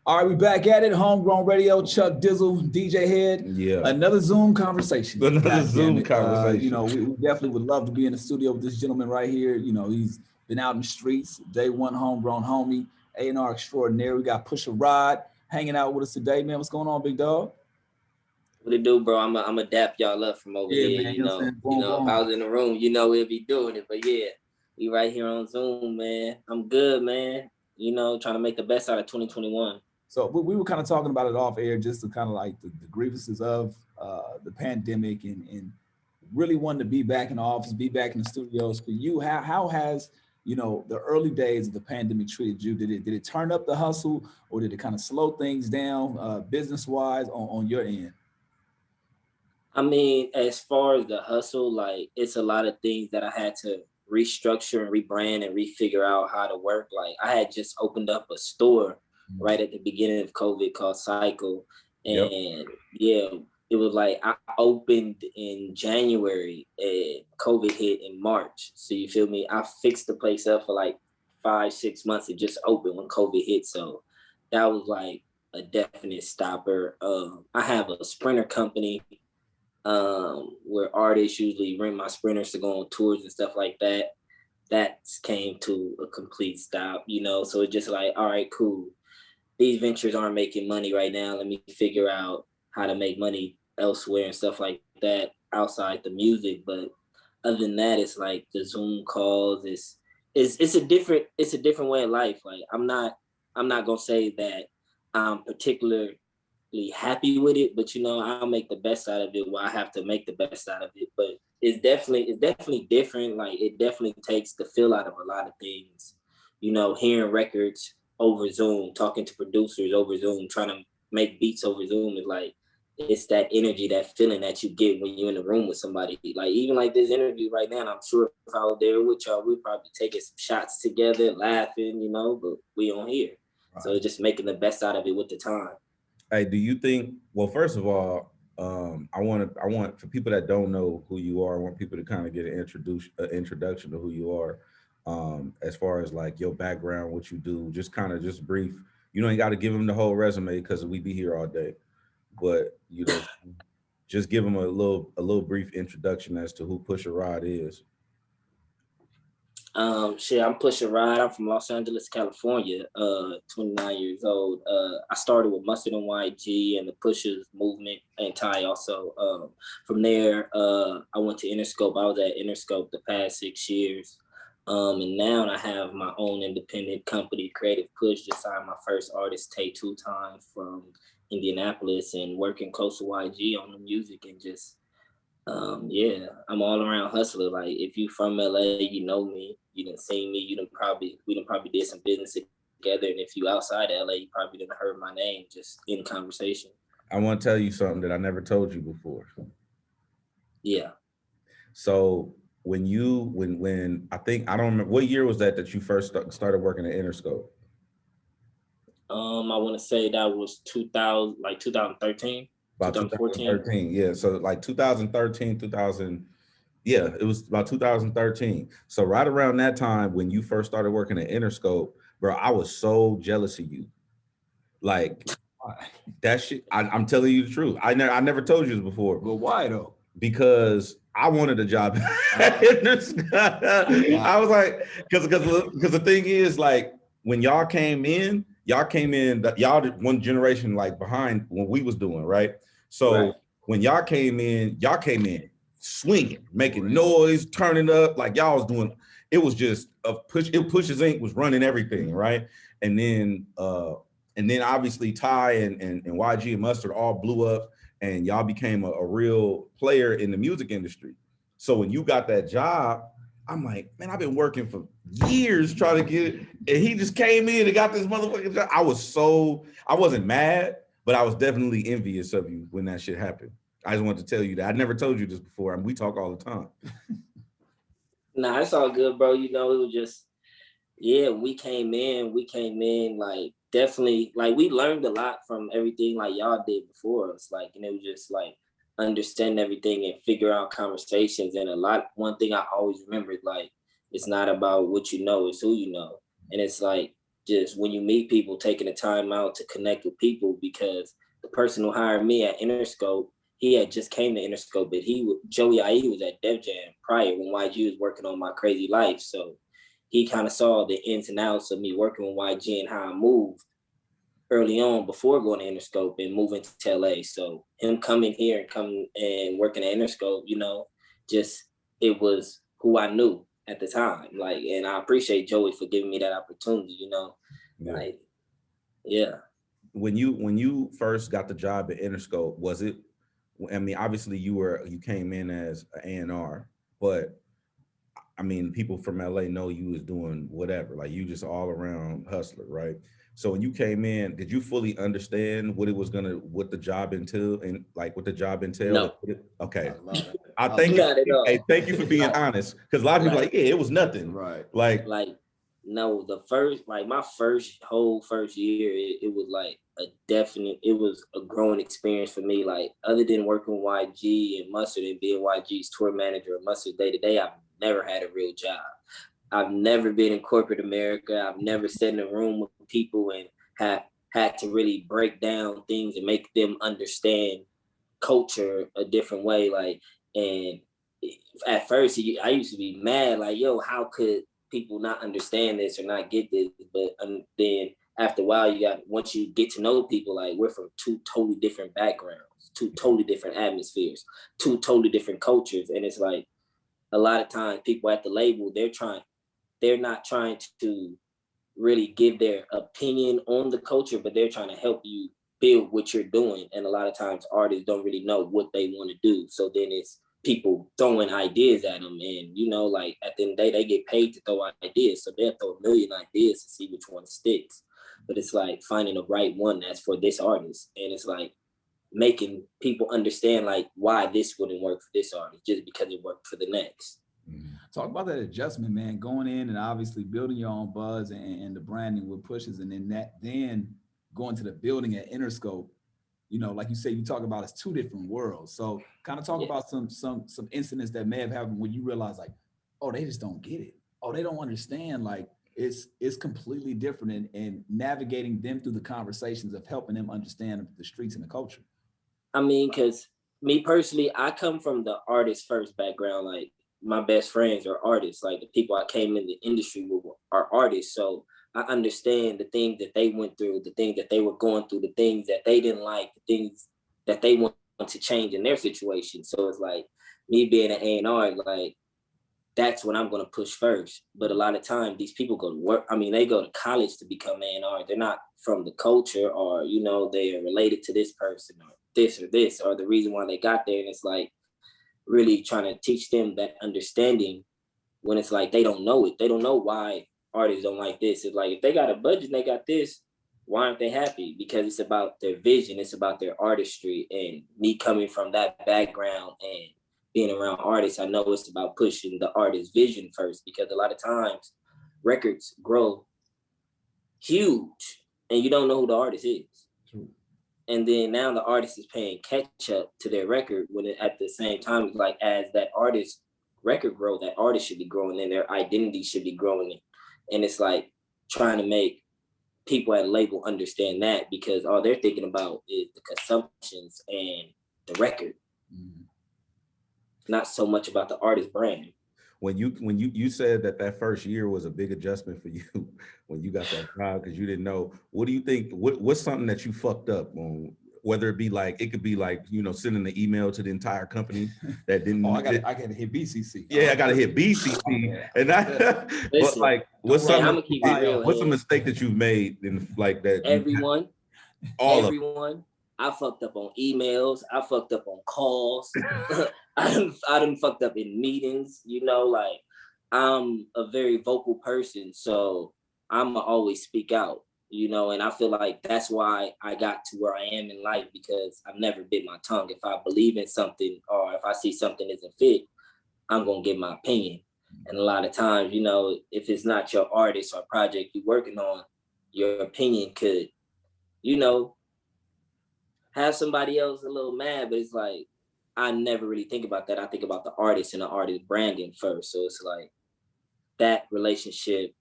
All right, we back at it. Homegrown Radio, Chuck Dizzle, DJ Head. Yeah. Another Zoom conversation. Another Zoom conversation. You know, we definitely would love to be in the studio with this gentleman right here. You know, he's been out in the streets, day one homegrown homie, A&R extraordinary. We got Pusha Rod hanging out with us today, man. What's going on, big dog? What it do, bro? I'm a dap y'all up from over here. Man, you know, if I was in the room, we'd be doing it. But yeah, we right here on Zoom, man. I'm good, man. You know, trying to make the best out of 2021. So we were kind of talking about it off air, just to kind of like the grievances of the pandemic and really wanting to be back in the office, be back in the studios. For you, how has, you know, the early days of the pandemic treated you? Did it turn up the hustle, or did it kind of slow things down business wise on your end? I mean, as far as the hustle, like it's a lot of things that I had to restructure and rebrand and refigure out how to work. Like I had just opened up a store right at the beginning of COVID called Cycle. And yeah, it was like I opened in January and COVID hit in March. So you feel me? I fixed the place up for like 5-6 months. It just opened when COVID hit. So that was like a definite stopper. I have a sprinter company where artists usually rent my sprinters to go on tours and stuff like that. That came to a complete stop, you know? So it's just like, all right, cool. These ventures aren't making money right now. Let me figure out how to make money elsewhere and stuff like that outside the music. But other than that, it's like the Zoom calls. It's a different way of life. Like I'm not gonna say that I'm particularly happy with it, but you know, I'll make the best out of it while I have to make the best out of it. But it's definitely different. Like it definitely takes the feel out of a lot of things. You know, hearing records over Zoom, talking to producers over Zoom, trying to make beats over Zoom is like, it's that energy, that feeling that you get when you're in the room with somebody. Like even like this interview right now, and I'm sure if I was there with y'all, we'd probably taking some shots together, laughing, you know, but we on here. Right. So just making the best out of it with the time. Hey, do you think, well, first of all, I want for people that don't know who you are, I want people to kind of get an introduction to who you are. As far as like your background, what you do, just brief. You don't got to give them the whole resume because we be here all day, but you know, just give them a little brief introduction as to who Pusha Rod is. I'm Pusha Rod. I'm from Los Angeles, California, 29 years old. I started with Mustard and YG and the Pushers movement and Ty also. From there, I went to Interscope. I was at Interscope the past 6 years. And now I have my own independent company, Creative Push. Just signed my first artist, Tay 2 Time from Indianapolis, and working close to YG on the music and just, I'm all around hustler. Like if you from LA, you know me, you done seen me, we done probably did some business together. And if you outside LA, you probably didn't heard my name just in conversation. I want to tell you something that I never told you before. Yeah. So when I think, I don't remember, what year was that you first started working at Interscope? I want to say that was 2013. About 2013, yeah. So like 2013, it was about 2013. So right around that time when you first started working at Interscope, bro, I was so jealous of you. Like that shit, I'm telling you the truth. I never told you this before. But why though? Because I wanted a job at Interscope. I was like, because the thing is, like, when y'all came in, y'all did one generation like behind when we was doing, right? So when y'all came in swinging, making noise, turning up, like y'all was doing, it was just Pusha's Inc. was running everything, right? And then obviously Ty and YG and Mustard all blew up, and y'all became a real player in the music industry. So when you got that job, I'm like, man, I've been working for years trying to get it, and he just came in and got this motherfucking job. I wasn't mad, but I was definitely envious of you when that shit happened. I just wanted to tell you that. I never told you this before, and we talk all the time. Nah, it's all good, bro. You know, it was just, we came in like definitely, like we learned a lot from everything like y'all did before us. Like, and it was just like understand everything and figure out conversations. And one thing I always remembered, like, it's not about what you know, it's who you know. And it's like, just when you meet people, taking the time out to connect with people, because the person who hired me at Interscope, he had just came to Interscope, but Joey IE was at Def Jam prior when YG was working on My Crazy Life. So he kind of saw the ins and outs of me working with YG and how I moved early on before going to Interscope and moving to LA. So him coming here and coming and working at Interscope, you know, just it was who I knew at the time. Like, and I appreciate Joey for giving me that opportunity, you know. Yeah. Like, yeah. When you first got the job at Interscope, was it, I mean, obviously you came in as an A&R, but I mean, people from LA know you was doing whatever, like you just all around hustler, right? So when you came in, did you fully understand what the job entailed and like what the job entailed? No. Okay. I thank Not at you. all. Hey, thank you for being honest. Because a lot of people are like, yeah, it was nothing. Right. Like No, my whole first year, it was like it was a growing experience for me. Like, other than working with YG and Mustard and being YG's tour manager and Mustard day to day, I've never had a real job. I've never been in corporate America. I've never sat in a room with people and had to really break down things and make them understand culture a different way. Like, and at first I used to be mad, like, yo, how could people not understand this or not get this? But then after a while, once you get to know people, like, we're from two totally different backgrounds, two totally different atmospheres, two totally different cultures. And it's like, a lot of times people at the label, they're not trying to really give their opinion on the culture, but they're trying to help you build what you're doing. And a lot of times artists don't really know what they want to do. So then it's people throwing ideas at them. And, you know, like, at the end of the day, they get paid to throw ideas. So they'll throw a million ideas to see which one sticks. But it's like finding the right one that's for this artist. And it's like making people understand, like, why this wouldn't work for this artist just because it worked for the next. Talk about that adjustment, man, going in and obviously building your own buzz and the branding with pushes, and then going to the building at Interscope. You know, like you say, you talk about it's two different worlds. So kind of talk about some incidents that may have happened when you realize, like, oh, they just don't get it. Oh, they don't understand. Like, it's completely different, and navigating them through the conversations of helping them understand the streets and the culture. I mean, because me personally, I come from the artist first background. Like, my best friends are artists. Like, the people I came in the industry with are artists. So I understand the things that they went through, the things that they were going through, the things that they didn't like, the things that they want to change in their situation. So it's like, me being an A&R, like, that's what I'm going to push first. But a lot of times these people go to work. I mean, they go to college to become A&R. They're not from the culture, or, you know, they are related to this person or this, or the reason why they got there. And it's like really trying to teach them that understanding when it's like they don't know it. They don't know why artists don't like this. It's like, if they got a budget and they got this, why aren't they happy? Because it's about their vision. It's about their artistry. And me coming from that background and being around artists, I know it's about pushing the artist's vision first, because a lot of times records grow huge and you don't know who the artist is. True. And then now the artist is paying catch up to their record, when at the same time, it's like, as that artist record grow, that artist should be growing and their identity should be growing. And it's like trying to make people at a label understand that, because all they're thinking about is the consumptions and the record, not so much about the artist brand. When you said that first year was a big adjustment for you when you got that job, because you didn't know, what do you think, what's something that you fucked up on? Whether it could be like, you know, sending an email to the entire company that didn't. I got to hit BCC. Yeah, I got to hit BCC, and Listen, but like, what's I'm gonna keep it real. What's a mistake that you've made in like that? Everyone. I fucked up on emails. I fucked up on calls. I done fucked up in meetings. You know, like, I'm a very vocal person, so I'ma always speak out. You know, and I feel like that's why I got to where I am in life, because I've never bit my tongue. If I believe in something, or if I see something isn't fit, I'm gonna give my opinion. And a lot of times, you know, if it's not your artist or project you're working on, your opinion could, you know, have somebody else a little mad. But it's like, I never really think about that. I think about the artist and the artist branding first. So it's like that relationship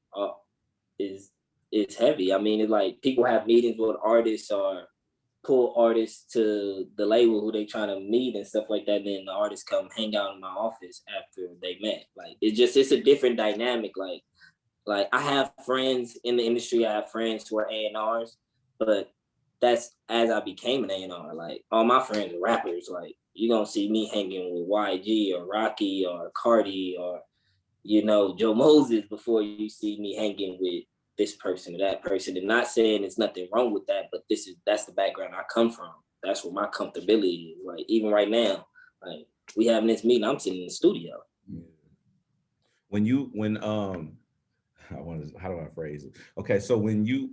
is it's heavy. I mean, it's like people have meetings with artists or pull artists to the label who they trying to meet and stuff like that. And then the artists come hang out in my office after they met. Like it's a different dynamic. Like I have friends in the industry. I have friends who are A&Rs, but that's as I became an A&R. Like all my friends are rappers. Like you're gonna see me hanging with YG or Rocky or Cardi or, you know, Joe Moses before you see me hanging with this person or that person. And not saying there's nothing wrong with that, but that's the background I come from. That's where my comfortability is. Like even right now, like we having this meeting, I'm sitting in the studio. How do I phrase it? Okay, so when you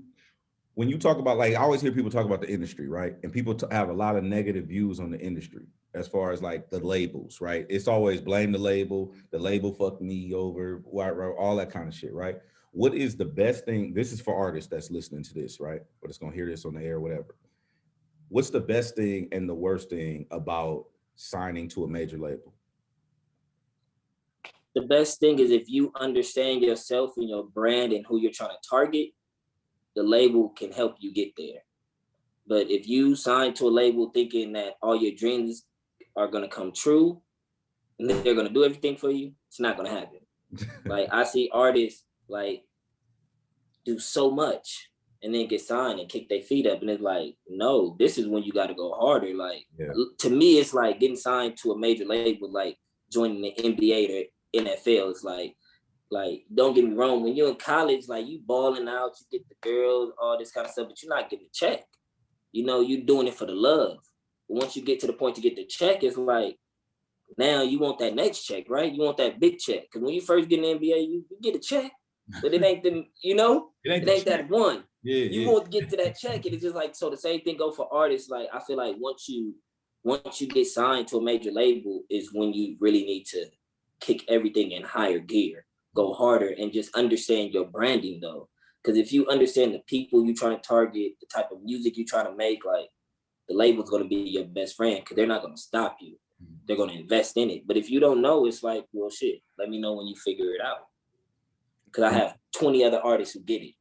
talk about, like, I always hear people talk about the industry, right? And people have a lot of negative views on the industry as far as like the labels, right? It's always blame the label fucked me over, all that kind of shit, right? What is the best thing? This is for artists that's listening to this, right? But it's gonna hear this on the air, whatever. What's the best thing and the worst thing about signing to a major label? The best thing is if you understand yourself and your brand and who you're trying to target, the label can help you get there. But if you sign to a label thinking that all your dreams are going to come true and they're going to do everything for you, it's not going to happen. Like I see artists like do so much and then get signed and kick their feet up. And it's like, no, this is when you got to go harder. Like, to me, it's like getting signed to a major label, like joining the NBA or NFL. It's like, don't get me wrong, when you're in college, like you balling out, you get the girls, all this kind of stuff, but you're not getting a check. You know, you're doing it for the love. But once you get to the point to get the check, it's like, now you want that next check, right? You want that big check. Because when you first get in the NBA, you get a check, but it ain't the, you know, it ain't that one. You want to get to that check. And it's just like, so the same thing go for artists. Like, I feel like once you get signed to a major label is when you really need to kick everything in higher gear, go harder, and just understand your branding though. Because if you understand the people you're trying to target, the type of music you're trying to make, like the label's going to be your best friend because they're not going to stop you. They're going to invest in it. But if you don't know, it's like, well, shit, let me know when you figure it out. Because I have 20 other artists who get it.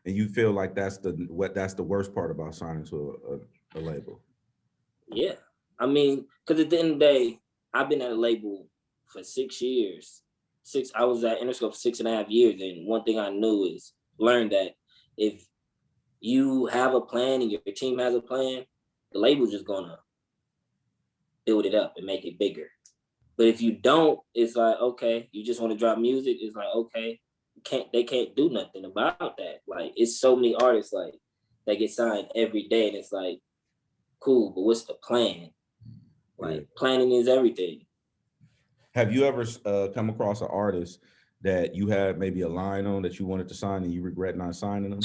And you feel like that's the worst part about signing to a label? Yeah. I mean, because at the end of the day, I've been at a label for 6 years. I was at Interscope for 6.5 years. And one thing I learned that if you have a plan and your team has a plan, the label's just going to build it up and make it bigger. But if you don't, it's like, okay, you just want to drop music. It's like, okay, they can't do nothing about that. Like, it's so many artists like that get signed every day, and it's like, cool, but what's the plan? Like, planning is everything. Have you ever come across an artist that you had maybe a line on that you wanted to sign and you regret not signing them?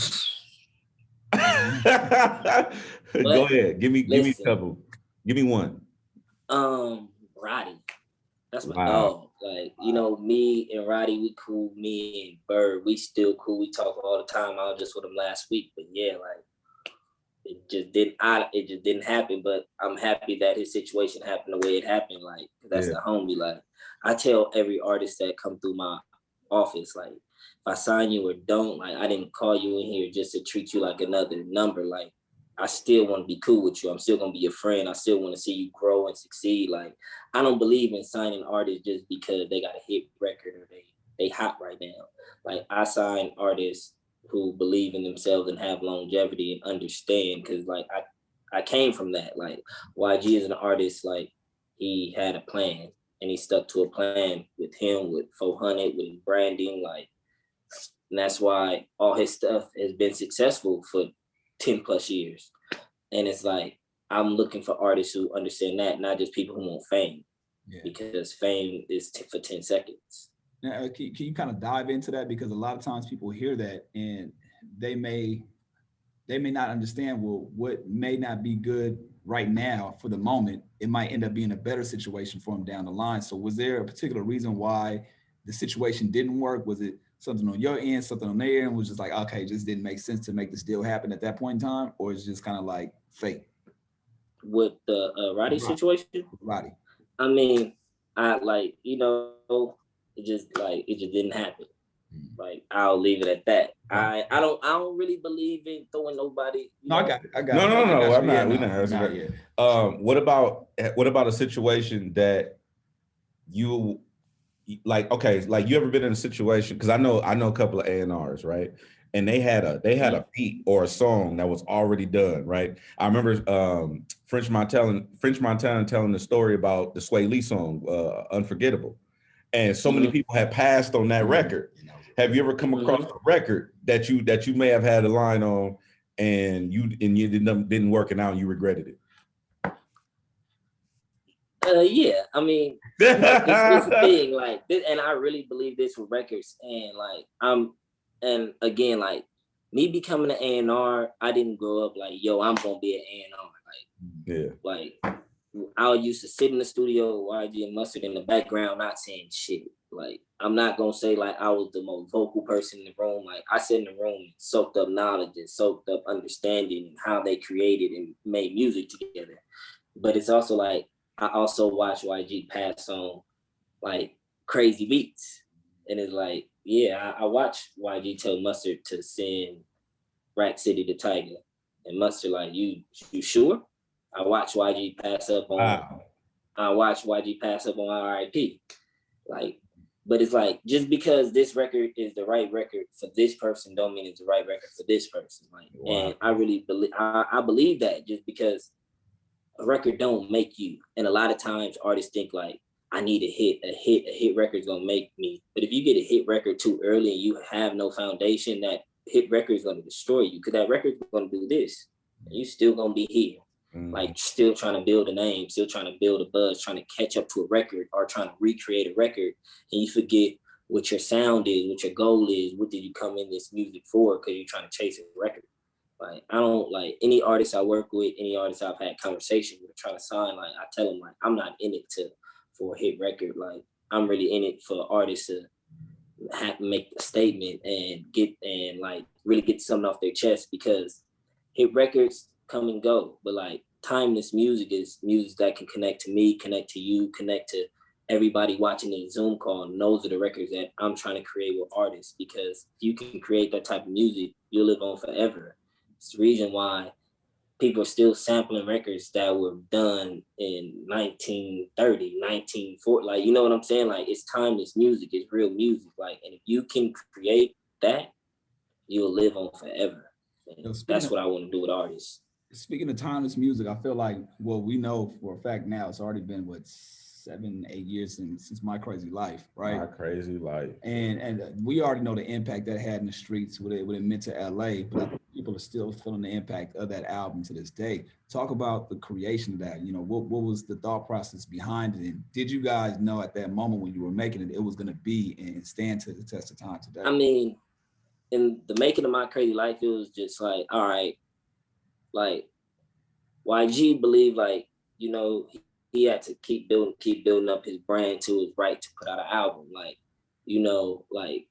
Go ahead, give me a couple. Give me one. Roddy. That's my dog. Like, you know, me and Roddy, we cool. Me and Bird, we still cool. We talk all the time. I was just with him last week, but yeah, like it just didn't happen. But I'm happy that his situation happened the way it happened. Like, that's the homie. Like, I tell every artist that come through my office, like, if I sign you or don't, like, I didn't call you in here just to treat you like another number. Like, I still want to be cool with you. I'm still going to be your friend. I still want to see you grow and succeed. Like, I don't believe in signing artists just because they got a hit record or they hot right now. Like, I sign artists who believe in themselves and have longevity and understand, because, like, I came from that. Like, YG is an artist, like, he had a plan and he stuck to a plan with him, with 400, with branding, like, and that's why all his stuff has been successful for 10 plus years. And it's like, I'm looking for artists who understand that, not just people who want fame, because fame is for 10 seconds. Now, can you kind of dive into that? Because a lot of times people hear that and they may not understand, well, what may not be good right now for the moment, it might end up being a better situation for them down the line. So was there a particular reason why the situation didn't work? Was it something on your end, something on their end, was just like, okay, it just didn't make sense to make this deal happen at that point in time? Or it's just kind of like fate? With the Roddy situation? Roddy. I mean, I like, you know, it just didn't happen. Like, I'll leave it at that. I don't really believe in throwing nobody. No, I got it. No. I'm not. We're not. Not yet. What about a situation that you like? Okay, like you ever been in a situation? Because I know a couple of A&Rs, right? And they had a beat or a song that was already done, right? I remember French Montana telling the story about the Sway Lee song, Unforgettable. And so many people had passed on that record. Have you ever come across a record that you may have had a line on and you didn't working out and you regretted it? Yeah, I mean, this is the thing, like this, and I really believe this with records. And again, like me becoming an A&R, I didn't grow up like, yo, I'm gonna be an A&R. Like I used to sit in the studio with YG and Mustard in the background, not saying shit. Like, I'm not gonna say like I was the most vocal person in the room. Like, I sat in the room and soaked up knowledge and soaked up understanding and how they created and made music together. But it's also like I also watch YG pass on like crazy beats. And it's like, yeah, I watch YG tell Mustard to send Rack City to Tiger. And Mustard like, you sure? I watch YG pass up on RIP. Like, but it's like, just because this record is the right record for this person don't mean it's the right record for this person. Like, and I really believe I believe that, just because a record don't make you. And a lot of times artists think like, I need a hit record's gonna make me. But if you get a hit record too early and you have no foundation, that hit record is gonna destroy you, because that record's gonna do this. And you still gonna be here. Like, still trying to build a name, still trying to build a buzz, trying to catch up to a record or trying to recreate a record. And you forget what your sound is, what your goal is, what did you come in this music for, because you're trying to chase a record. Like, I don't like any artist I work with, any artist I've had conversation with, trying to sign, like, I tell them, like, I'm not in it for a hit record. Like, I'm really in it for artists to have to make a statement and really get something off their chest, because hit records come and go, but like timeless music is music that can connect to me, connect to you, connect to everybody watching the Zoom call. And those are the records that I'm trying to create with artists, because if you can create that type of music, you'll live on forever. It's the reason why people are still sampling records that were done in 1930, 1940. Like, you know what I'm saying? Like, it's timeless music, it's real music. Like, and if you can create that, you'll live on forever. That's what I want to do with artists. Speaking of timeless music, I feel like, well, we know for a fact now, it's already been 7-8 years since My Crazy Life, right? My Crazy Life. And we already know the impact that had in the streets, what it meant to LA, but I think people are still feeling the impact of that album to this day. Talk about the creation of that. You know, what was the thought process behind it? And did you guys know at that moment when you were making it was going to be and stand to the test of time today? I mean, in the making of My Crazy Life, it was just like, all right, like YG believed, like, you know, he had to keep building up his brand to his right to put out an album. Like, you know, like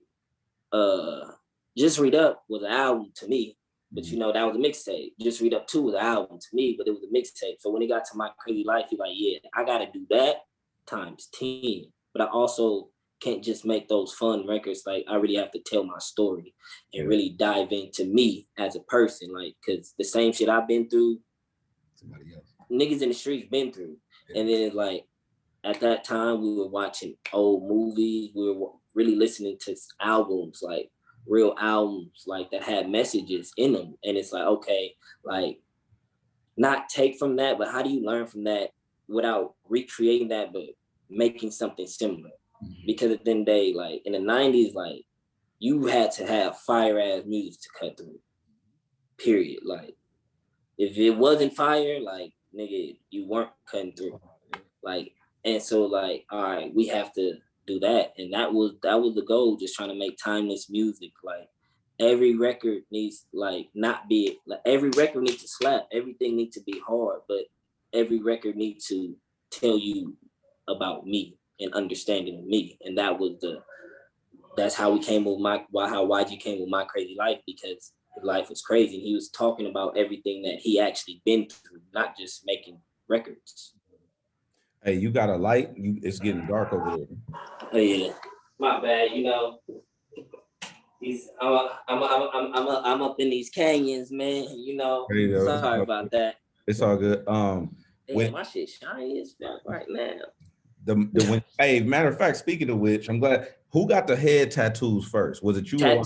Just Read Up was an album to me, but you know, that was a mixtape. Just Read Up 2 was an album to me, but it was a mixtape. So when he got to My Crazy Life, he's like, yeah, I gotta do that times 10. But I also can't just make those fun records. Like, I really have to tell my story and really dive into me as a person. Like, cause the same shit I've been through, somebody else, niggas in the streets been through. And then it's like, at that time we were watching old movies. We were really listening to albums, like real albums, like that had messages in them. And it's like, okay, like, not take from that, but how do you learn from that without recreating that, but making something similar? Because at the end of the day, like in the 90s, like you had to have fire ass music to cut through, period. Like if it wasn't fire, like nigga, you weren't cutting through. Like, and so like, all right, we have to do that. And that was the goal, just trying to make timeless music. Like every record needs like not be like every record needs to slap, everything needs to be hard, but every record needs to tell you about me and understanding me. And that's how we came with how YG came with My Crazy Life, because his life was crazy. And he was talking about everything that he actually been through, not just making records. Hey, you got a light? It's getting dark over there. Oh yeah, my bad. You know, I'm up in these canyons, man. You know, sorry about that. It's all good. Damn, my shit shiny as fuck right now. Hey, matter of fact, speaking of which, I'm glad. Who got the head tattoos first? Was it you or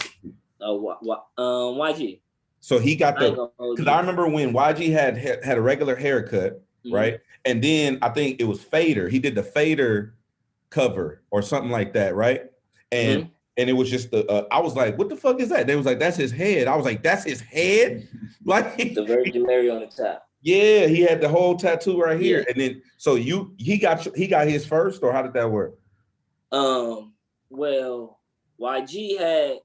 YG? So he got because I remember when YG had a regular haircut, right? And then I think it was Fader. He did the Fader cover or something like that, right? And it was just I was like, what the fuck is that? They was like, that's his head. I was like, that's his head? Like the Virgin Mary on the top. Yeah, he had the whole tattoo right here. And then so he got his first, or how did that work? Well, YG had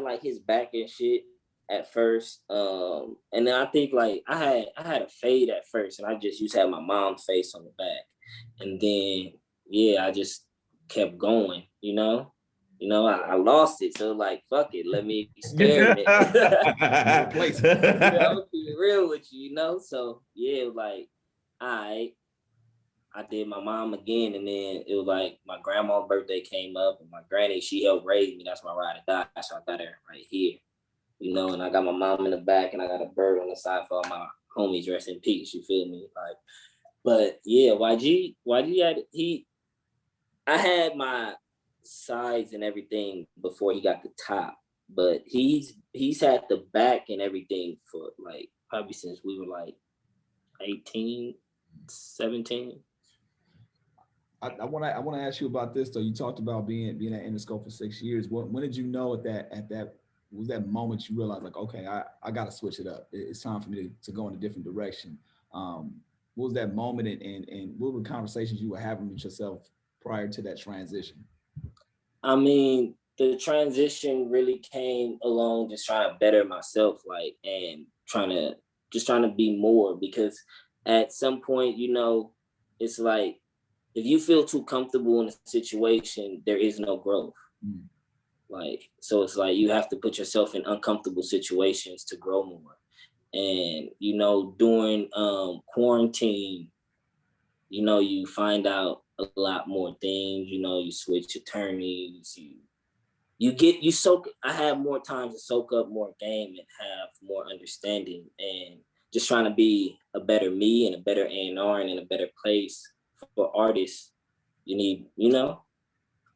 like his back and shit at first. And then I think like I had a fade at first, and I just used to have my mom's face on the back. And then I just kept going, you know. I lost it, so like fuck it, let me experiment. I'm being real with you, you know. So like I did my mom again, and then it was like my grandma's birthday came up, and my granny, she helped raise me. That's my ride or die. So I got her right here, you know. And I got my mom in the back, and I got a bird on the side for all my homies. Rest in peace. You feel me? Like, but YG had I had my sides and everything before he got the top, but he's had the back and everything for like probably since we were like 18, 17. I want to ask you about this though. You talked about being at Interscope for 6 years. When did you know at that was that moment you realized like, okay, I got to switch it up. It's time for me to go in a different direction. What was that moment, and what were the conversations you were having with yourself prior to that transition? I mean, the transition really came along just trying to better myself, like, and trying to be more, because at some point, you know, it's like, if you feel too comfortable in a situation, there is no growth. Like, so it's like, you have to put yourself in uncomfortable situations to grow more. And, you know, during quarantine, you know, you find out a lot more things, you know, you switch attorneys, I have more time to soak up more game and have more understanding, and just trying to be a better me and a better A&R and in a better place for artists. You need, you know,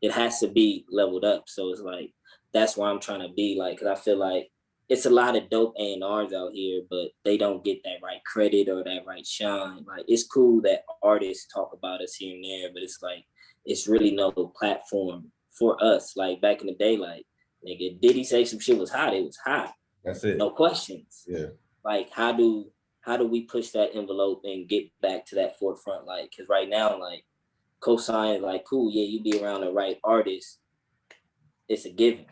it has to be leveled up. So it's like, that's where I'm trying to be, like, because I feel like it's a lot of dope A&Rs out here, but they don't get that right credit or that right shine. Like, it's cool that artists talk about us here and there, but it's like, it's really no platform for us. Like, back in the day, like, nigga, did he say some shit was hot? It was hot. That's it. No questions. Yeah. Like, how do we push that envelope and get back to that forefront? Like, because right now, like, cosign is like, cool, yeah, you be around the right artist, it's a given.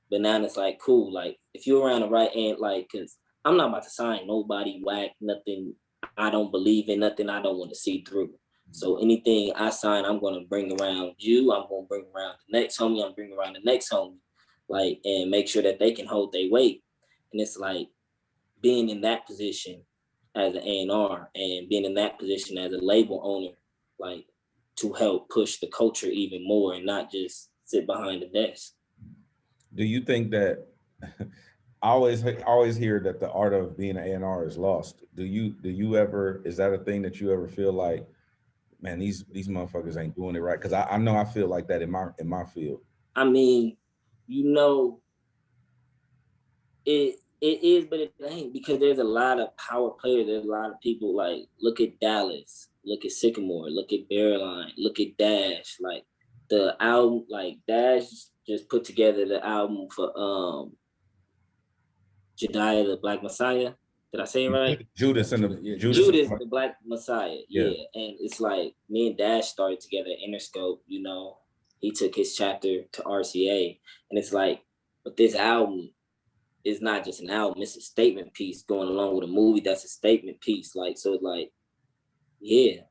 But now it's like, cool, like, if you're around the right end, like, because I'm not about to sign nobody, whack, nothing I don't believe in, nothing I don't want to see through. So anything I sign, I'm going to bring around you, I'm going to bring around the next homie, I'm bringing around the next homie, like, and make sure that they can hold their weight. And it's like, being in that position as an A&R and being in that position as a label owner, like, to help push the culture even more and not just sit behind the desk. Do you think that I always hear that the art of being an A&R is lost? Do you ever, is that a thing that you ever feel like, man, these motherfuckers ain't doing it right? Because I know I feel like that in my field. I mean, you know, it is, but it ain't, because there's a lot of power players. There's a lot of people, like, look at Dallas, look at Sycamore, look at Bearline, look at Dash. Like, the album, like, Dash just put together the album for Jediah the Black Messiah. Did I say it right? Judas the Black Messiah. Yeah. And it's like, me and Dash started together at Interscope, you know. He took his chapter to RCA. And it's like, but this album is not just an album, it's a statement piece going along with a movie that's a statement piece. Like, so it's like, yeah,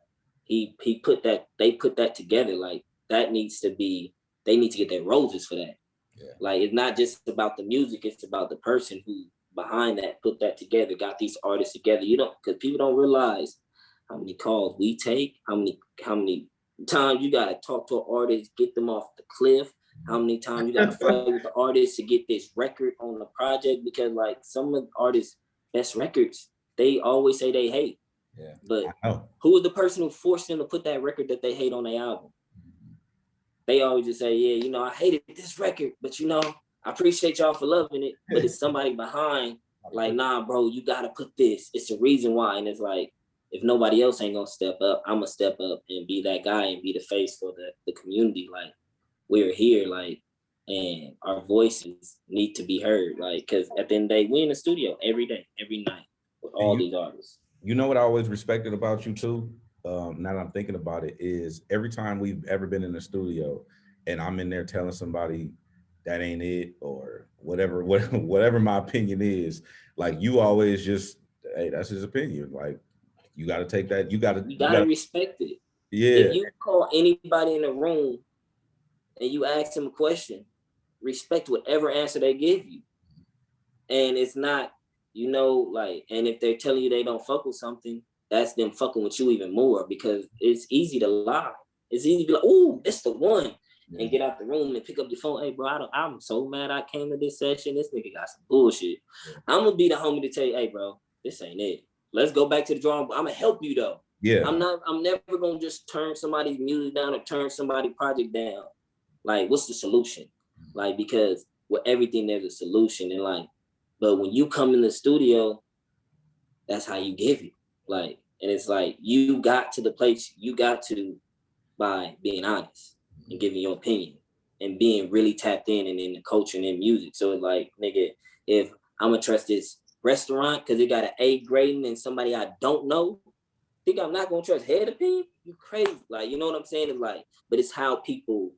he put that, they put that together. Like, that needs to be, they need to get their roses for that. Yeah. Like, it's not just about the music, it's about the person who behind that put that together, got these artists together. You don't, because people don't realize how many calls we take, how many times you gotta talk to an artist, get them off the cliff, how many times you got to fight with the artists to get this record on the project, because like some of the artists' best records, they always say they hate. Yeah. But who was the person who forced them to put that record that they hate on their album? They always just say, yeah, you know, I hated this record, but you know, I appreciate y'all for loving it. But it's somebody behind, like, nah, bro, you gotta put this. It's the reason why. And it's like, if nobody else ain't gonna step up, I'm gonna step up and be that guy and be the face for the community. Like, we're here, like, and our voices need to be heard. Like, cause at the end of the day, we in the studio every day, every night with all these artists. You know what I always respected about you too? Now that I'm thinking about it, is every time we've ever been in the studio and I'm in there telling somebody that ain't it or whatever my opinion is, like you always just, hey, that's his opinion. Like you got to take that. You got to respect it. Yeah. If you call anybody in the room and you ask them a question, respect whatever answer they give you. And it's not, you know, like, and if they're telling you they don't fuck with something, that's them fucking with you even more, because it's easy to lie. It's easy to be like, ooh, it's the one. Yeah. And get out the room and pick up your phone. Hey, bro, I'm so mad I came to this session. This nigga got some bullshit. Yeah. I'm going to be the homie to tell you, hey, bro, this ain't it. Let's go back to the drawing board. I'm going to help you, though. Yeah. I'm never going to just turn somebody's music down or turn somebody's project down. Like, what's the solution? Like, because with everything, there's a solution. And like, but when you come in the studio, that's how you give it. Like, and it's like, you got to the place you got to by being honest and giving your opinion and being really tapped in and in the culture and in music. So it's like, nigga, if I'm gonna trust this restaurant because it got an A grading and somebody I don't know, think I'm not gonna trust head opinion? You crazy. Like, you know what I'm saying? It's like, but it's how people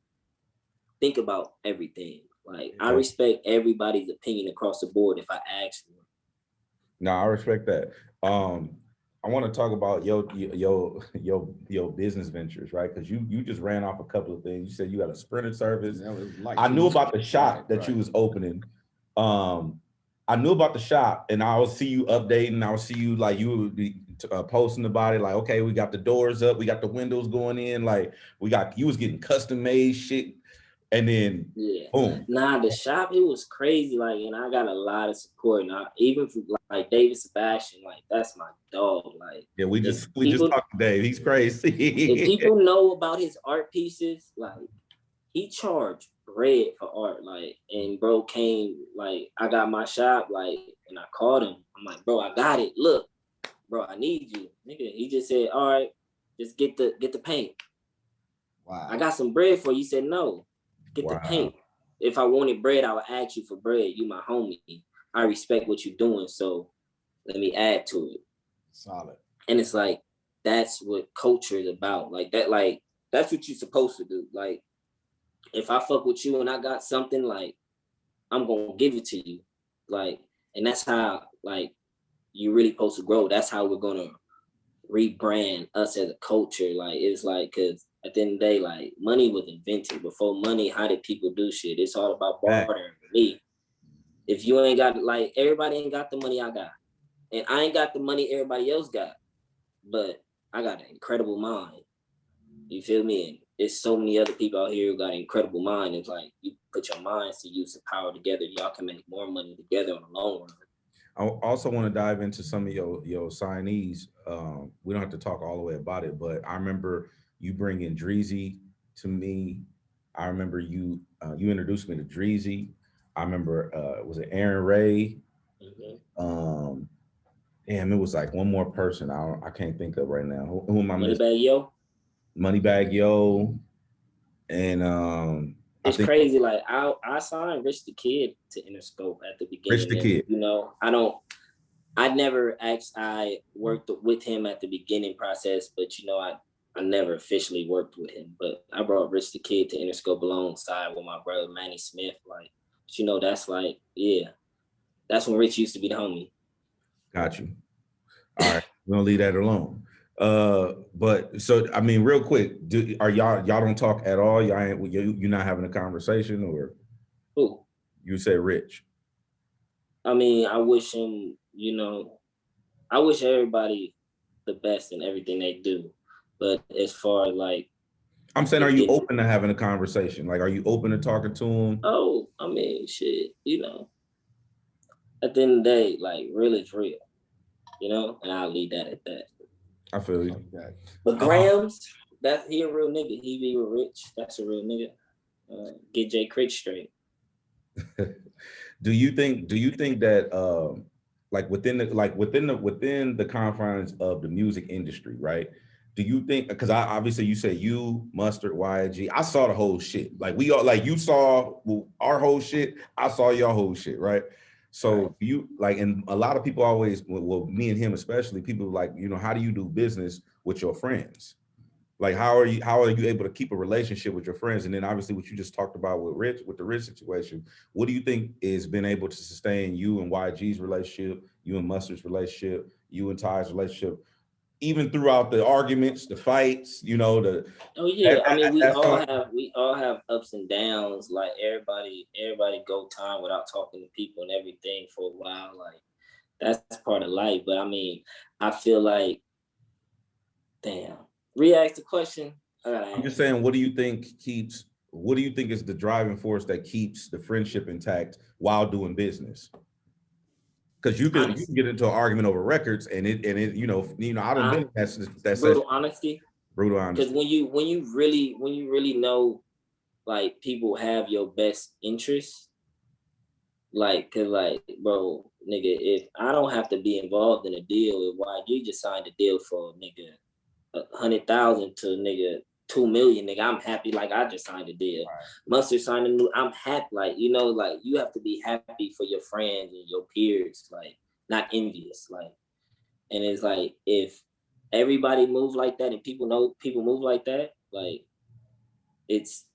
think about everything. Like, I respect everybody's opinion across the board if I ask them. No, I respect that. I want to talk about your business ventures, right? Because you just ran off a couple of things. You said you got a sprinter service. Like I knew about the shop that you was opening. I knew about the shop, and I would see you updating. I would see you like you would be posting about it. Like, okay, we got the doors up, we got the windows going in. Like, you was getting custom made shit. And then, boom. Nah, the shop, it was crazy. Like, and I got a lot of support. And even from like David Sebastian, like, that's my dog. Like, yeah, we just talked to Dave. He's crazy. If people know about his art pieces, like, he charged bread for art. Like, and bro came, like, I got my shop, like, and I called him. I'm like, bro, I got it. Look, bro, I need you, nigga. He just said, all right, just get the paint. Wow. I got some bread for you. He said no. Get the paint. If I wanted bread, I would ask you for bread. You my homie. I respect what you're doing, so let me add to it. Solid. And it's like, that's what culture is about. Like that, like that's what you're supposed to do. Like, if I fuck with you and I got something, like, I'm gonna give it to you. Like, and that's how, like, you're really supposed to grow. That's how we're gonna rebrand us as a culture. Like, it's like, cause at the end of the day, like, money was invented. Before money, how did people do shit? It's all about bartering for me. If you ain't got, like, everybody ain't got the money I got. And I ain't got the money everybody else got. But I got an incredible mind. You feel me? And there's so many other people out here who got an incredible mind. It's like, you put your minds to use the power together, y'all can make more money together in the long run. I also want to dive into some of your signees. We don't have to talk all the way about it, but I remember you bringing Dreezy to me. I remember you introduced me to Dreezy. I remember was it Aaron Ray? Mm-hmm. Damn, it was like one more person I can't think of right now. Who am I missing? Moneybag Yo. Moneybag Yo, and it's crazy. Like, I signed Rich the Kid to Interscope at the beginning. Rich the Kid. You know, I worked with him at the beginning process, but you know, I never officially worked with him. But I brought Rich the Kid to Interscope alongside with my brother Manny Smith. Like, but you know, that's like, yeah, that's when Rich used to be the homie. Got you. All right, we're gonna leave that alone. But so I mean, real quick, are y'all don't talk at all? Y'all ain't, you're not having a conversation, or who? You say Rich. I mean, I wish him, you know, I wish everybody the best in everything they do. But as far as like, I'm saying, are you open to having a conversation? Like, are you open to talking to him? Oh, I mean, shit, you know, at the end of the day, like, real is real, you know, and I'll leave that at that. I feel you. Okay. But Grams, he a real nigga. He be rich. That's a real nigga. Get Jay Critch straight. Do you think that like within the confines of the music industry, right? Do you think, because obviously you say you, Mustard, YG, I saw the whole shit. Like we all, like you saw our whole shit, I saw your whole shit, right? So you like, and a lot of people always, well, me and him especially, people like, you know, how do you do business with your friends? Like, how are you able to keep a relationship with your friends? And then obviously what you just talked about with the Rich situation, what do you think is been able to sustain you and YG's relationship, you and Mustard's relationship, you and Ty's relationship, even throughout the arguments, the fights, you know, Oh yeah, I mean, we all have ups and downs. Like everybody go time without talking to people and everything for a while. Like that's part of life. But I mean, I feel like, damn. Re-ask the question. I'm just saying, what do you think is the driving force that keeps the friendship intact while doing business? Because you can get into an argument over records, and it you know I don't think that's brutal honesty. Brutal honesty. Because when you really know, like, people have your best interests, like, cause like, bro, nigga, if I don't have to be involved in a deal, why you just signed a deal for nigga 100,000 to nigga 2 million, nigga, I'm happy. Like I just signed a deal. Right. Mustard signed a new. I'm happy. Like, you know, like you have to be happy for your friends and your peers, like not envious. Like, and it's like if everybody move like that and people know people move like that, like it's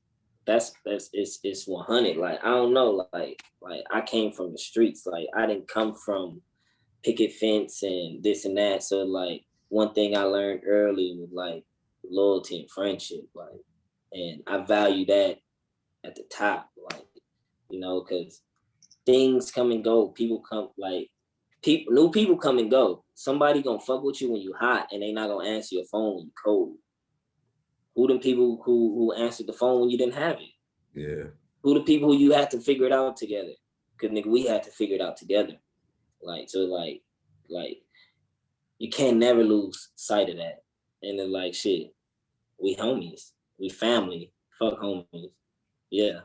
100. Like I don't know. Like I came from the streets. Like I didn't come from picket fence and this and that. So like one thing I learned early was like loyalty and friendship, like, and I value that at the top, like, you know, because things come and go. People come, like, new people come and go. Somebody gonna fuck with you when you hot, and they not gonna answer your phone when you cold. Who the people who answered the phone when you didn't have it? Yeah. Who the people who you had to figure it out together? Because nigga, we had to figure it out together. Like, so like you can't never lose sight of that. And then like shit, we homies, we family, fuck homies. Yeah.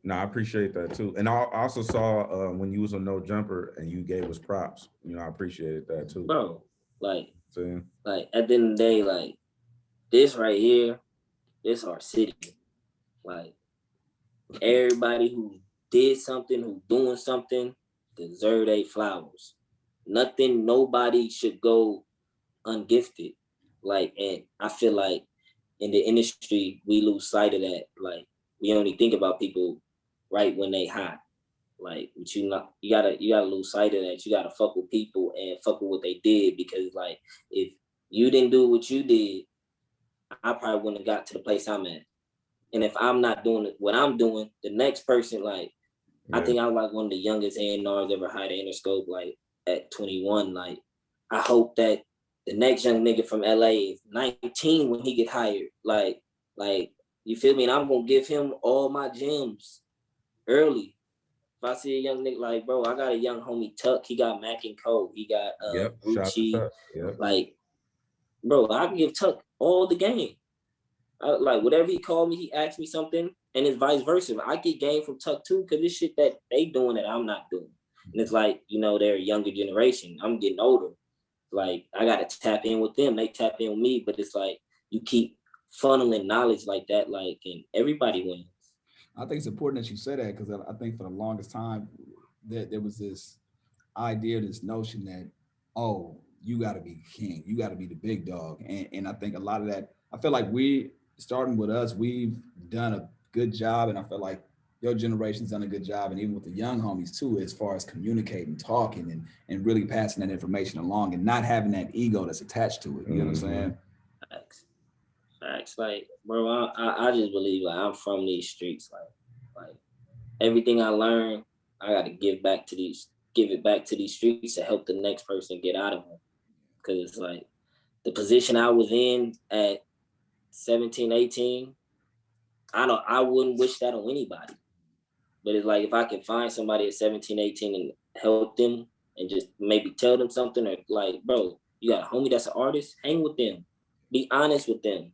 No, I appreciate that too. And I also saw when you was on No Jumper and you gave us props, you know, I appreciated that too. Bro, like at the end of the day, like this right here, this our city. Like everybody who did something, who doing something, deserve their flowers. Nobody should go ungifted. Like, and I feel like in the industry, we lose sight of that. Like, we only think about people right when they hot. Like, but you gotta lose sight of that. You gotta fuck with people and fuck with what they did, because like if you didn't do what you did, I probably wouldn't have got to the place I'm at. And if I'm not doing what I'm doing, the next person, like, yeah. I think I was like one of the youngest A&Rs ever hired at Interscope, like at 21. Like, I hope that the next young nigga from LA is 19 when he get hired. Like, you feel me? And I'm gonna give him all my gems early. If I see a young nigga, like, bro, I got a young homie Tuck. He got Mac and Cole. He got Ruchi. Yep. Like, bro, I can give Tuck all the game. Like, whatever he called me, he asked me something, and it's vice versa. I get game from Tuck too, because it's shit that they doing that I'm not doing. And it's like, you know, they're a younger generation. I'm getting older. Like, I got to tap in with them. They tap in with me, but it's like, you keep funneling knowledge like that, like, and everybody wins. I think it's important that you say that, because I think for the longest time that there was this idea, this notion that, oh, you got to be king, you got to be the big dog. And I think a lot of that, I feel like starting with us, we've done a good job, and I feel like your generation's done a good job, and even with the young homies too, as far as communicating, talking, and really passing that information along, and not having that ego that's attached to it. You know what I'm saying? Facts. Like, bro, I just believe, like, I'm from these streets. Like everything I learned, I got to give it back to these streets to help the next person get out of them. Because it's like the position I was in at 17, 18, I wouldn't wish that on anybody. But it's like, if I can find somebody at 17, 18 and help them and just maybe tell them something, or like, bro, you got a homie that's an artist, hang with them. Be honest with them.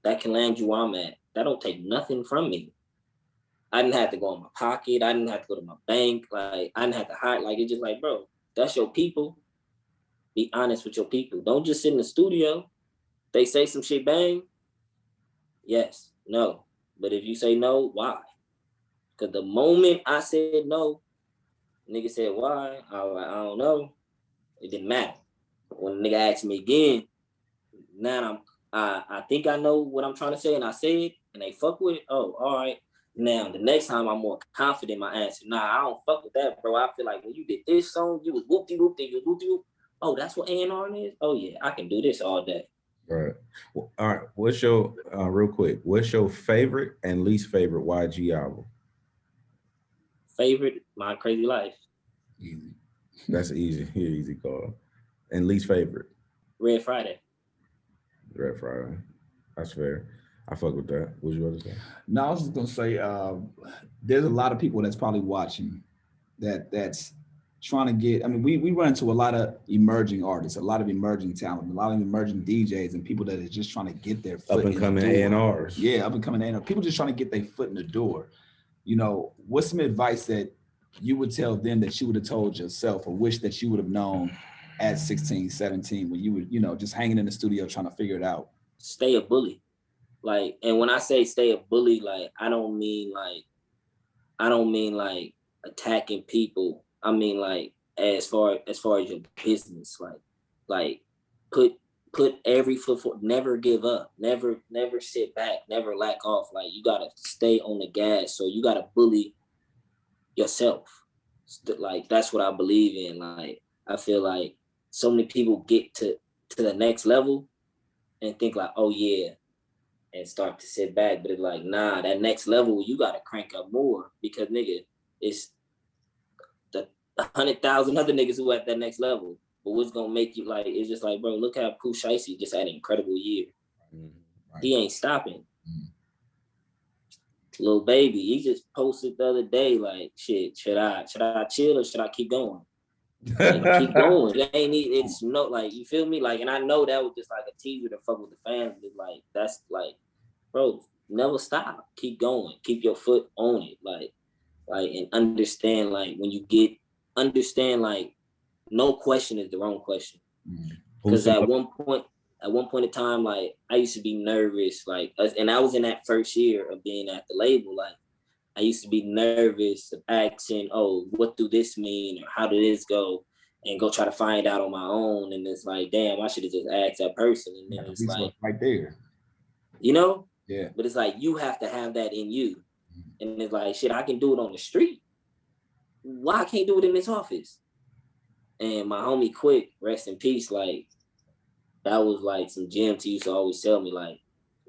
That can land you where I'm at. That don't take nothing from me. I didn't have to go in my pocket. I didn't have to go to my bank. Like, I didn't have to hide. Like, it's just like, bro, that's your people. Be honest with your people. Don't just sit in the studio. They say some shit, bang. Yes, no. But if you say no, why? Because the moment I said no, nigga said why? I don't know. It didn't matter. When the nigga asked me again, now I think I know what I'm trying to say, and I say it, and they fuck with it. Oh, all right. Now the next time I'm more confident in my answer. Nah, I don't fuck with that, bro. I feel like when you did this song, you was whoop-de-whoop-de, you was whoop-de-whoop. Oh, that's what A&R is? Oh yeah, I can do this all day. Right. Well, all right. What's your real quick? What's your favorite and least favorite YG album? Favorite, My Crazy Life. Easy. That's easy. Here, easy call. And least favorite? Red Friday. Red Friday. That's fair. I fuck with that. What you want to say? No, I was just gonna say there's a lot of people that's probably watching that's trying to get. I mean, we run into a lot of emerging artists, a lot of emerging talent, a lot of emerging DJs, and people that are just trying to get their foot Up and coming A&Rs. Yeah, up and coming A&R. People just trying to get their foot in the door. You know, what's some advice that you would tell them that you would have told yourself, or wish that you would have known at 16, 17, when you were, you know, just hanging in the studio trying to figure it out? Stay a bully. Like, and when I say stay a bully, like, I don't mean like attacking people. I mean, like, as far as your business, like put every foot forward. Never give up. Never sit back. Never lack off. Like, you gotta stay on the gas. So you gotta bully yourself. Like, that's what I believe in. Like, I feel like so many people get to the next level and think like, oh yeah, and start to sit back. But it's like, nah, that next level, you gotta crank up more, because nigga, it's the 100,000 other niggas who at that next level. But what's gonna make you, like, it's just like, bro, look how Pusha Rod just had an incredible year. Right. He ain't stopping. Lil Baby, he just posted the other day, like, shit, should I chill or should I keep going? Like, keep going. It's no, like, you feel me? Like, and I know that was just like a teaser to fuck with the fans, but like, that's like, bro, never stop. Keep going. Keep your foot on it. Like, and understand, like, when you understand, like, no question is the wrong question. Because at one point in time, like, I used to be nervous, like, and I was in that first year of being at the label, like, I used to be nervous of asking, oh, what do this mean? Or how did this go? And go try to find out on my own. And it's like, damn, I should have just asked that person. And then it's like, right there. You know? Yeah. But it's like, you have to have that in you. And it's like, shit, I can do it on the street. Why I can't do it in this office? And my homie Quick, rest in peace, like, that was like some gems he used to always tell me, like,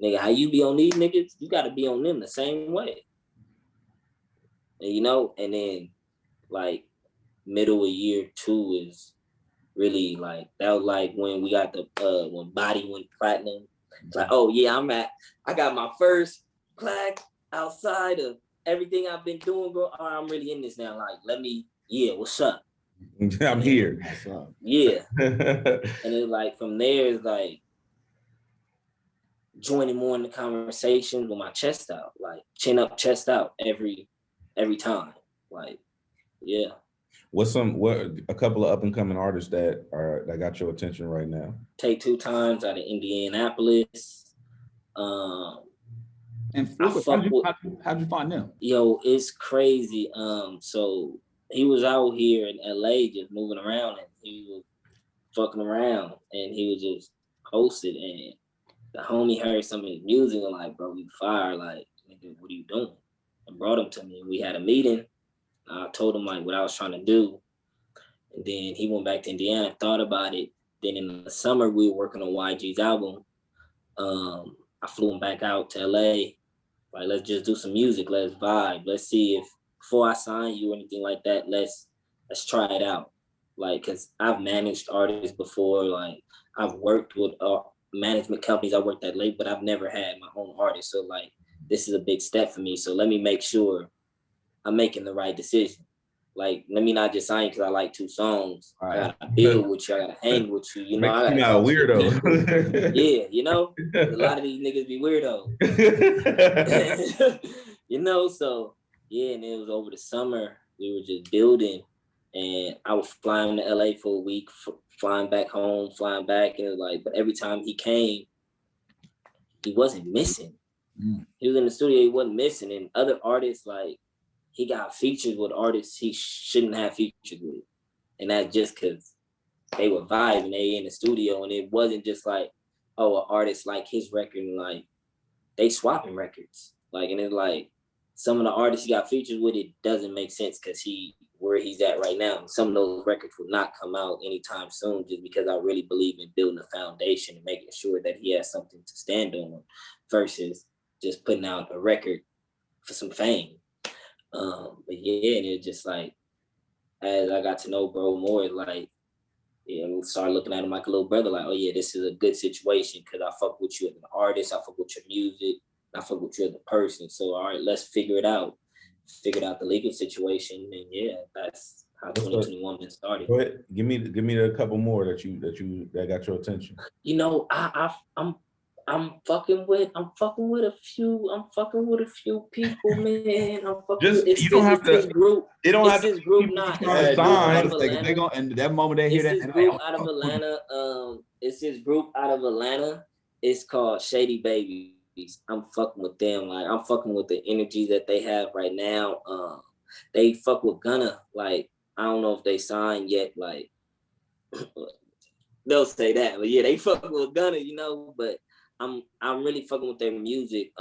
nigga, how you be on these niggas, you gotta be on them the same way. And, you know, and then, like, middle of year 2 is really, like, that was like when we got the when Body went platinum. It's like, oh yeah, I got my first plaque outside of everything I've been doing, bro. Oh, I'm really in this now. Like, what's up? I'm here. What's up? Yeah. And it's like, from there, it's like joining more in the conversation with my chest out, like chin up, chest out every time. Like, yeah. What a couple of up and coming artists that got your attention right now? Take 2 times out of Indianapolis. And how'd you find them? Yo, it's crazy. So he was out here in LA just moving around, and he was fucking around, and he was just posted, and the homie heard some of his music and like, bro, you fire, like, nigga, what are you doing? And brought him to me. We had a meeting. I told him like what I was trying to do. And then he went back to Indiana, thought about it. Then in the summer, we were working on YG's album. I flew him back out to LA. Like, let's just do some music. Let's vibe. Let's see if, before I sign you or anything like that, let's try it out. Like, cause I've managed artists before. Like, I've worked with management companies. I worked at late, but I've never had my own artist. So like, this is a big step for me. So let me make sure I'm making the right decision. Like, let me not just sign because I like 2 songs. Right. I gotta build with you. I gotta hang with you. You know, I gotta You're not a talk to weirdo. yeah, you know, a lot of these niggas be weirdos. You know, so yeah, and it was over the summer. We were just building, and I was flying to LA for a week, flying back home, flying back, and it was like, but every time he came, he wasn't missing. He was in the studio, he wasn't missing. And other artists, like, he got featured with artists he shouldn't have featured with. And that's just because they were vibing, they in the studio, and it wasn't just like, oh, an artist like his record, and like, they swapping records. Like, and it's like, some of the artists he got featured with, it doesn't make sense because where he's at right now. And some of those records will not come out anytime soon, just because I really believe in building a foundation and making sure that he has something to stand on versus just putting out a record for some fame. But yeah, and it's just like, as I got to know bro more, like, yeah, we started looking at him like a little brother, like, oh yeah, this is a good situation because I fuck with you as an artist, I fuck with your music, I fuck with you as a person. So all right, let's figure it out. Figured out the legal situation, and yeah, that's how 2021 been started. Go ahead, give me a couple more that got your attention. You know, I'm fucking with a few people, man. You don't have to. This group. It don't have this to. group not. They go, and that moment they hear that, this group out of Atlanta. It's this group out of Atlanta. It's called Shady Babies. I'm fucking with them. Like, I'm fucking with the energy that they have right now. They fuck with Gunna. Like, I don't know if they signed yet. Like, they'll say that, but yeah, they fuck with Gunna, you know. But I'm really fucking with their music.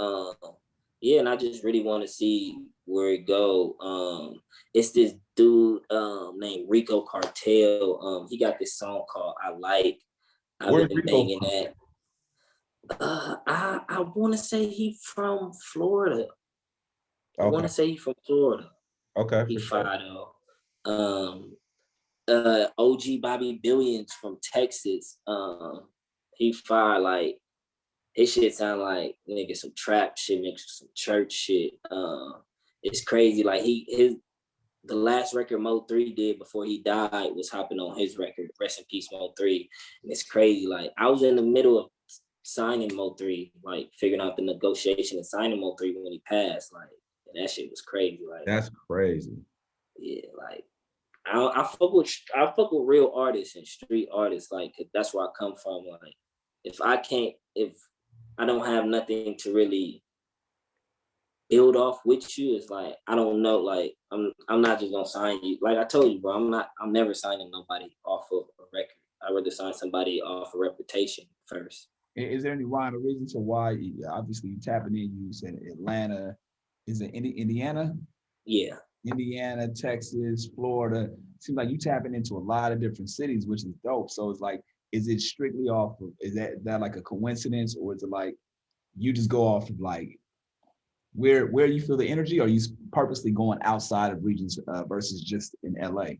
Yeah, and I just really want to see where it go. It's this dude named Rico Cartel. He got this song called "I Like." I've been banging that. I want to say he from Florida. Okay. I want to say he from Florida. Okay. He fired though. OG Bobby Billions from Texas. He fired, like, his shit sound like nigga some trap shit mixed with some church shit. It's crazy. Like, the last record Mo 3 did before he died was hopping on his record. Rest in peace, Mo 3. And it's crazy. Like, I was in the middle of signing Mo 3, like figuring out the negotiation and signing Mo 3 when he passed. Like, and that shit was crazy. Like, that's crazy. Yeah, like, I fuck with real artists and street artists. Like, that's where I come from. Like, if I don't have nothing to really build off with you, it's like, I don't know. Like, I'm not just gonna sign you. Like I told you, bro, I'm never signing nobody off of a record. I'd rather sign somebody off a reputation first. Is there any rhyme or reason to why? Obviously, you tapping in. You said Atlanta. Is it Indiana? Yeah. Indiana, Texas, Florida. Seems like you tapping into a lot of different cities, which is dope. So it's like, is it strictly off of, is that like a coincidence, or is it like you just go off of like where you feel the energy, or are you purposely going outside of regions versus just in LA?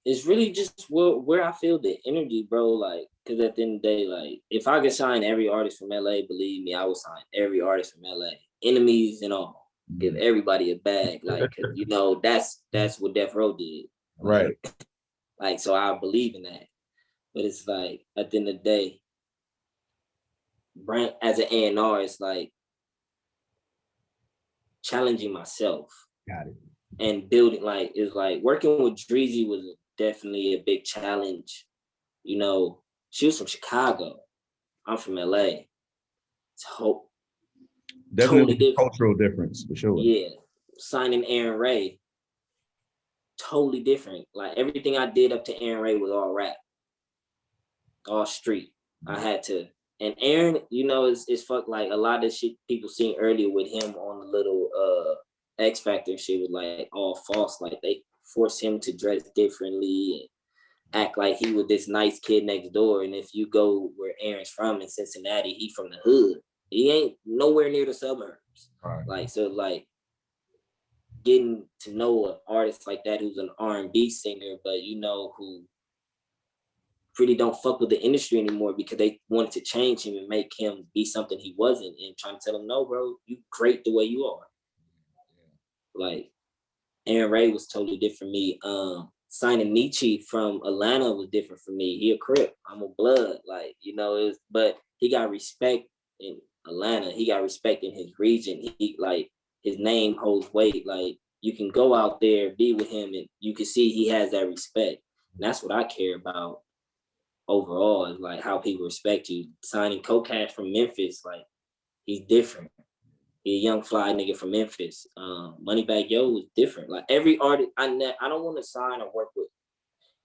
It's really just where I feel the energy, bro. Like, because at the end of the day, like, if I could sign every artist from LA, believe me, I would sign every artist from LA, enemies and all. Give everybody a bag, like, cause you know that's what Death Row did, right? Like, so I believe in that, but it's like, at the end of the day, brand as an A&R, it's like challenging myself. Got it. And building, like, it's like working with Dreezy was definitely a big challenge. You know, she was from Chicago, I'm from LA. Definitely totally cultural difference for sure. Yeah, signing Aaron Ray, totally different. Like, everything I did up to Aaron Ray was all rap, all street. I had to, and Aaron, you know, it's fuck, like, a lot of shit people seen earlier with him on the little X Factor shit was like all false. Like, they forced him to dress differently and act like he was this nice kid next door. And if you go where Aaron's from in Cincinnati, he from the hood. He ain't nowhere near the suburbs. Right. Like, so, like, getting to know an artist like that who's an R&B singer, but, you know, who really don't fuck with the industry anymore because they wanted to change him and make him be something he wasn't, and trying to tell him, no, bro, you great the way you are. Like Aaron Ray was totally different from me. Signing Nietzsche from Atlanta was different for me. He a Crip, I'm a Blood, like, you know, but he got respect in Atlanta. He got respect in his region. He like, his name holds weight. Like, you can go out there, be with him, and you can see he has that respect. And that's what I care about overall, is like how people respect you. Signing Cocash from Memphis, like, he's different. He a young fly nigga from Memphis. Moneybagg Yo was different. Like, every artist, I don't want to sign or work with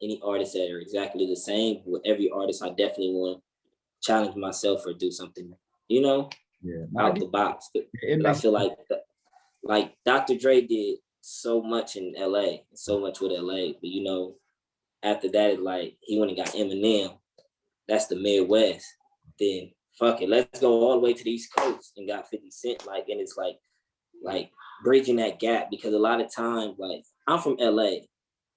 any artists that are exactly the same. With every artist, I definitely want to challenge myself or do something, you know, out the box. But I feel like Dr. Dre did so much in LA, so much with LA. But, you know, after that, it's like he went and got Eminem. That's the Midwest. Then fuck it, let's go all the way to the East Coast and got 50 Cent. Like, and it's like bridging that gap, because a lot of times, like, I'm from LA,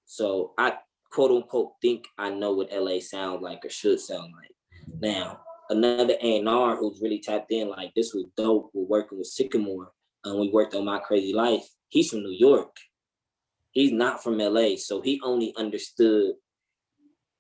so I quote unquote think I know what LA sounds like or should sound like. Now, another A&R who's really tapped in, like, this was dope. We're working with Sycamore, and we worked on My Crazy Life. He's from New York. He's not from LA, so he only understood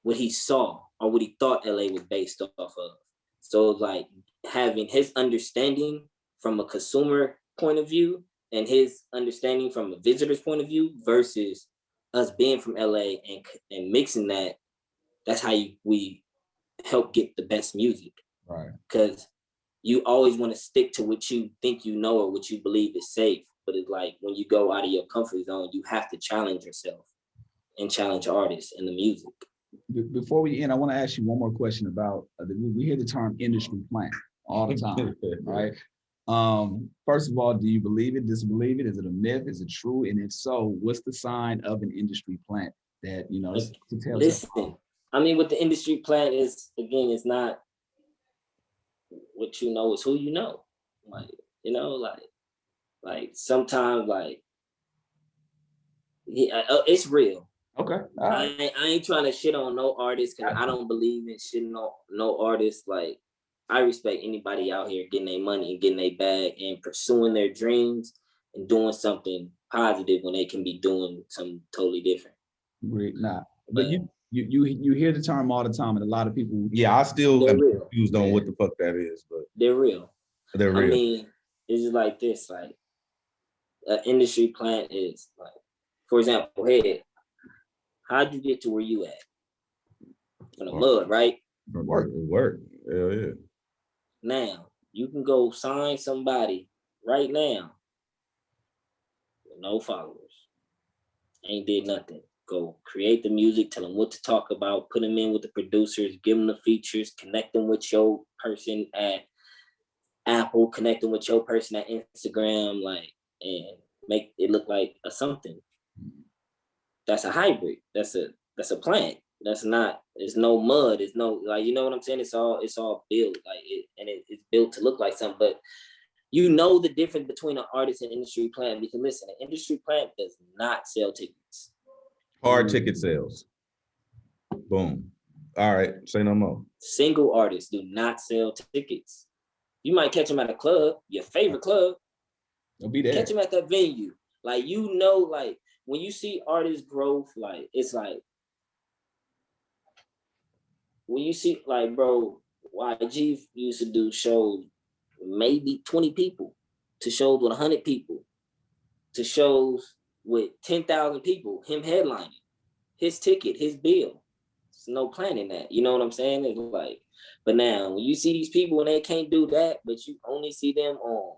what he saw or what he thought LA was based off of. So, like, having his understanding from a consumer point of view and his understanding from a visitor's point of view versus us being from LA and mixing that, that's how we help get the best music. Right. Because you always want to stick to what you think you know or what you believe is safe. But it's like, when you go out of your comfort zone, you have to challenge yourself and challenge artists and the music. Before we end, I want to ask you one more question about, we hear the term industry plant all the time, right? First of all, do you believe it, disbelieve it? Is it a myth? Is it true? And if so, what's the sign of an industry plant that, you know, to tell? Listen, I mean, what the industry plant is, again, it's not what you know, it's who you know. Like, you know, like sometimes, like, yeah, it's real. Okay. I ain't trying to shit on no artist, because I don't believe in shitting on no artist. Like, I respect anybody out here getting their money and getting their bag and pursuing their dreams and doing something positive when they can be doing something totally different. Great. But you hear the term all the time, and a lot of people. Yeah, I still am confused on what the fuck that is, but they're real. They're real. I mean, it's just like this. Like, an industry plant is like, for example, hey, how'd you get to where you at? From the mud, right? Work. Hell yeah. Now, you can go sign somebody right now with no followers. Ain't did nothing. Go create the music, tell them what to talk about, put them in with the producers, give them the features, connect them with your person at Apple, connect them with your person at Instagram, like, and make it look like a something. That's a hybrid. That's a plant. That's not, it's no mud. It's no, like, you know what I'm saying? It's all built, like, it's built to look like something. But you know the difference between an artist and industry plant, because listen, an industry plant does not sell tickets. Hard ticket sales. Boom. All right, say no more. Single artists do not sell tickets. You might catch them at a club, your favorite club. They'll be there. Catch them at that venue. Like, you know, like, when you see artist growth, like, it's like, when you see, like, bro, YG used to do shows, maybe 20 people, to shows with 100 people, to shows with 10,000 people, him headlining, his ticket, his bill. There's no planning that, you know what I'm saying? It's like, but now, when you see these people and they can't do that, but you only see them on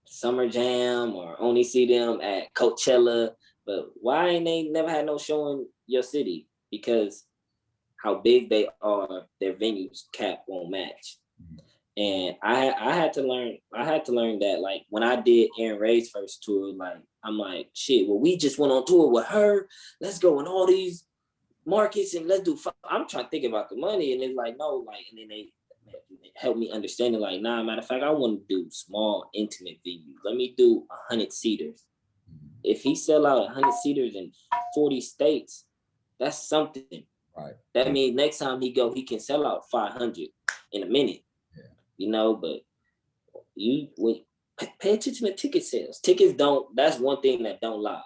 Summer Jam or only see them at Coachella, but why ain't they never had no show in your city? Because how big they are, their venues cap won't match. And I had to learn that, like, when I did Aaron Ray's first tour, like, I'm like, shit, well, we just went on tour with her. Let's go in all these markets and let's do, I'm trying to think about the money. And it's like, no, like, and then they helped me understand it, like, nah, matter of fact, I want to do small, intimate venues. Let me do 100 seaters. If he sell out 100 seaters in 40 states, that's something. Right. That means next time he go, he can sell out 500 in a minute. Yeah. You know, but pay attention to ticket sales. Tickets don't. That's one thing that don't lie.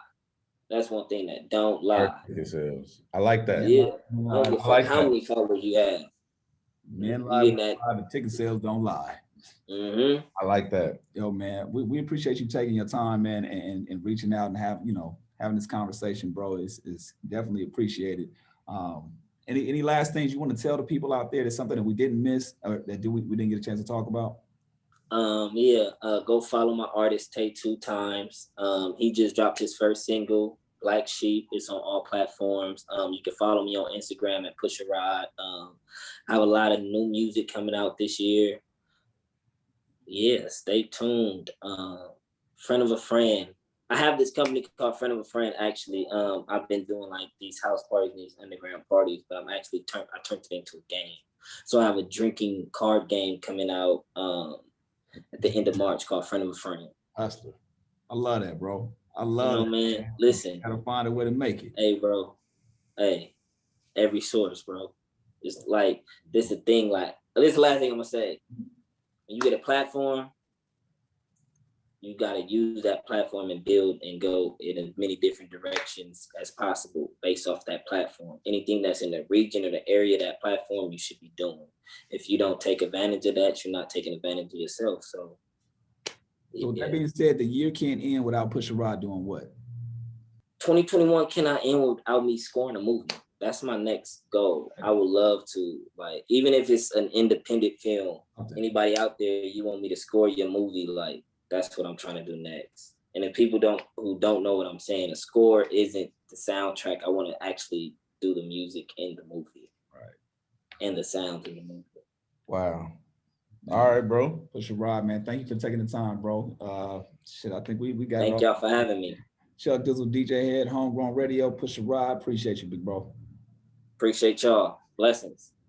That's one thing that don't lie. Ticket sales. I like that. Yeah. I don't give a fuck how many followers you have. Men lie, the ticket sales don't lie. Mm-hmm. I like that. Yo, man, we appreciate you taking your time, man, and reaching out and having this conversation, bro. Is definitely appreciated. Any last things you want to tell the people out there? That's something that we didn't miss or that we didn't get a chance to talk about? Go follow my artist Tay 2 Times. He just dropped his first single, Black Sheep. It's on all platforms. You can follow me on Instagram at Pusha Rod. I have a lot of new music coming out this year. Yeah, stay tuned. Friend of a Friend. I have this company called Friend of a Friend. Actually, I've been doing like these house parties, these underground parties, but I turned it into a game. So I have a drinking card game coming out at the end of March called Friend of a Friend. Hustler. I love that, bro. I love it, man. Listen. Gotta find a way to make it. Hey, bro. Hey, every source, bro. It's like, this is the thing, like, this is the last thing I'm gonna say. When you get a platform, you gotta use that platform and build and go in as many different directions as possible based off that platform. Anything that's in the region or the area of that platform, you should be doing. If you don't take advantage of that, you're not taking advantage of yourself. So with that being said, the year can't end without Pusha Rod doing what? 2021 cannot end without me scoring a movie. That's my next goal. I would love to, like, even if it's an independent film, anybody out there, you want me to score your movie, like, that's what I'm trying to do next. And if people who don't know what I'm saying, a score isn't the soundtrack. I want to actually do the music in the movie. Right. And the sounds in the movie. Wow. All right, bro. Pusha Rod, man. Thank you for taking the time, bro. I think we got Thank y'all for having me. Chuck Dizzle DJ HED, Homegrown Radio, Pusha Rod. Appreciate you, big bro. Appreciate y'all. Blessings.